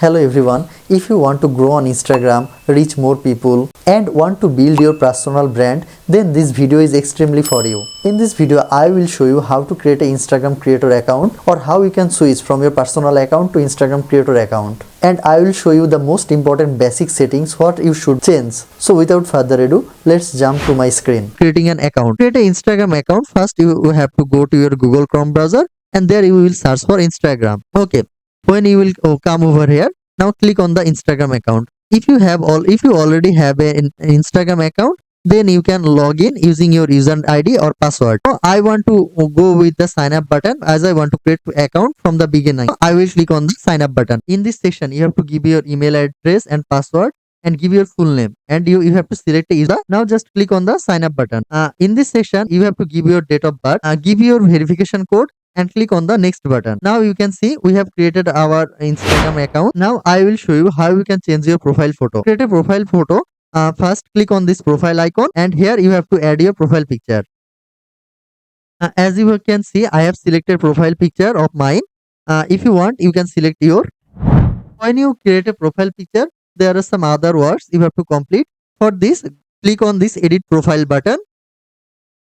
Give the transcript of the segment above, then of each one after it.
Hello everyone. If you want to grow on Instagram, reach more people and want to build your personal brand, then this video is extremely for you. In this video, I will show you how to create an Instagram creator account or how you can switch from your personal account to Instagram creator account. And I will show you the most important basic settings what you should change. So without further ado, let's jump to my screen. Creating an account. Create an Instagram account. First you have to go to your Google Chrome browser and there you will search for Instagram. Okay. When you will come over here, now click on the Instagram account. If you already have an Instagram account, then you can log in using your user ID or password. Now I want to go with the sign up button as I want to create account from the beginning. I will click on the sign up button. In this section, you have to give your email address and password and give your full name, and you have to select a user. Now just click on the sign up button. In this section, you have to give your date of birth, give your verification code and click on the next button. Now you can see we have created our Instagram account. Now I will show you how you can change your profile photo. Create a profile photo. First click on this profile icon and here you have to add your profile picture. As you can see, I have selected profile picture of mine. If you want, you can select your. When you create a profile picture, there are some other words you have to complete. For this, click on this edit profile button.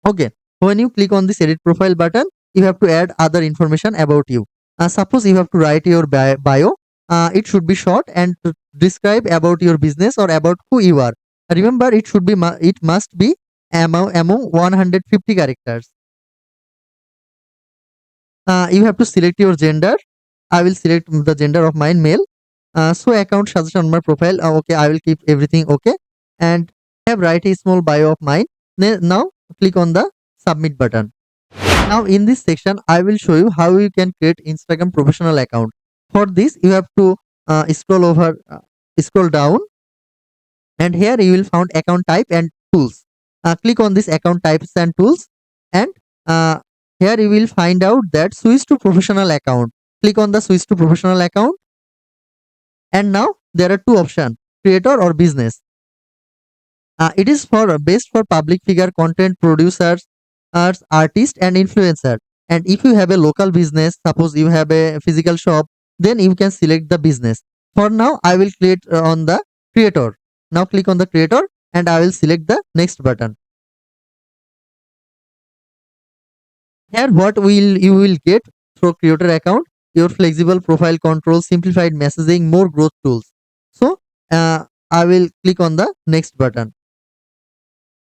Okay. When you click on this edit profile button, you have to add other information about you. Suppose you have to write your bio. It should be short and to describe about your business or about who you are. Remember, it must be among 150 characters. You have to select your gender. I will select the gender of mine, male. So account suggestion on my profile. Okay, I will keep everything okay. And I have write a small bio of mine. Now click on the submit button. Now in this section, I will show you how you can create Instagram professional account. For this, you have to scroll down, and here you will find account type and tools. Click on this account types and tools, and uh, here you will find out that switch to professional account. Click on the switch to professional account, and now there are two options: creator or business. It is for best for public figure, content producers, artists, and influencer. And if you have a local business, suppose you have a physical shop, then you can select the business. For now, I will click on the creator. Now click on the creator, and I will select the next button. Here, what will you will get through creator account? Your flexible profile control, simplified messaging, more growth tools. So, I will click on the next button,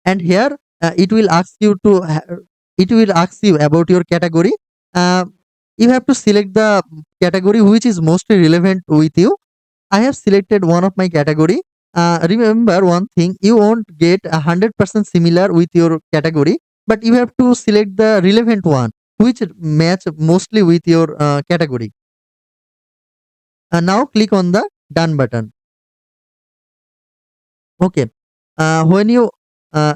and here it will ask you about your category. uh, you have to select the category which is mostly relevant with you. I have selected one of my category. Remember one thing, you won't get 100% similar with your category, but you have to select the relevant one which match mostly with your category. Now click on the done button. Okay. When you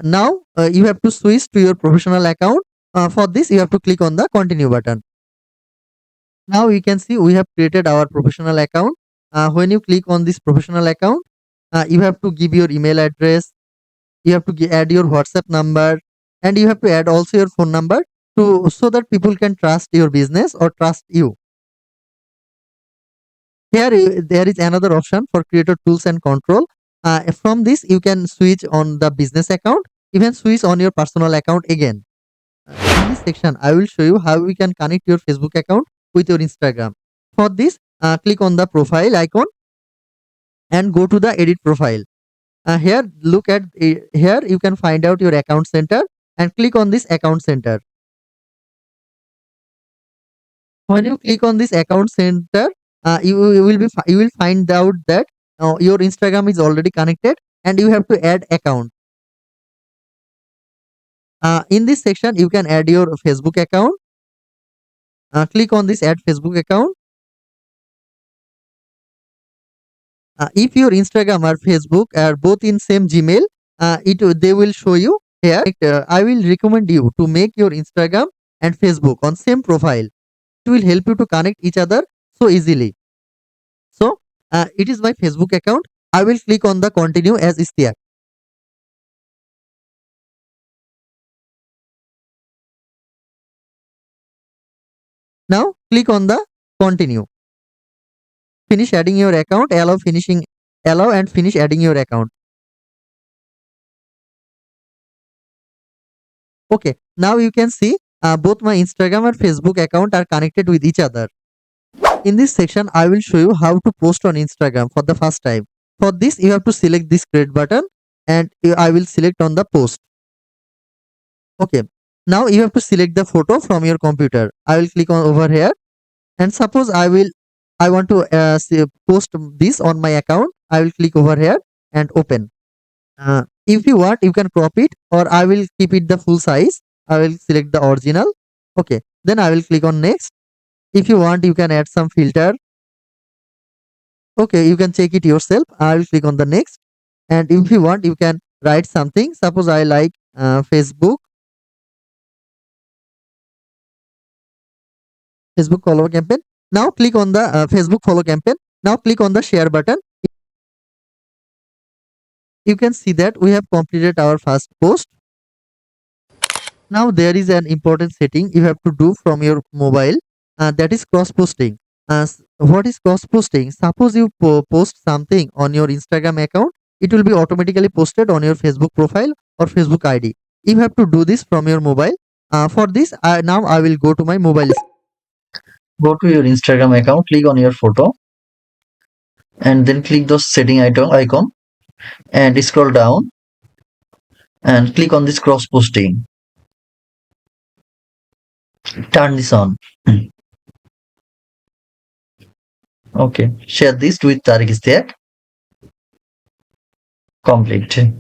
now you have to switch to your professional account. For this, you have to click on the continue button. Now you can see we have created our professional account. When you click on this professional account, you have to give your email address. You have to add your WhatsApp number, and you have to add also your phone number to so that people can trust your business or trust you. Here there is another option for creator tools and control. From this, you can switch on the business account. You can switch on your personal account again. In this section, I will show you how we can connect your Facebook account with your Instagram. For this, click on the profile icon and go to the edit profile. Here, look at here you can find out your account center and click on this account center. When you click on this account center, you will find out that your Instagram is already connected and you have to add account. In this section, you can add your Facebook account. Click on this add Facebook account. If your Instagram or Facebook are both in same Gmail, they will show you here. I will recommend you to make your Instagram and Facebook on same profile. It will help you to connect each other so easily. So it is my Facebook account. I will click on the continue as Istiak. Now click on the continue. finish adding your account, allow and finish adding your account. Okay, now you can see both my Instagram and Facebook account are connected with each other. In this section, I will show you how to post on Instagram for the first time. For this, you have to select this create button and I will select on the post. Okay, now you have to select the photo from your computer. I will click on over here, and suppose I want to post this on my account. I will click over here and open. If you want, you can crop it, or I will keep it the full size. I will select the original. Okay, then I will click on next. If you want, you can add some filter. Okay, you can check it yourself. I will click on the next, and if you want, you can write something. Suppose I like Facebook follow campaign. Now click on the Facebook follow campaign. Now click on the share button. You can see that we have completed our first post. Now there is an important setting you have to do from your mobile, that is cross posting. What is cross posting? Suppose you post something on your Instagram account, it will be automatically posted on your Facebook profile or Facebook ID. You have to do this from your mobile. For this, now I will go to my mobile. Go to your Instagram account, click on your photo, and then click the setting icon and scroll down and click on this cross posting. Turn this on. Okay, share this with Tariq Istiak. Complete.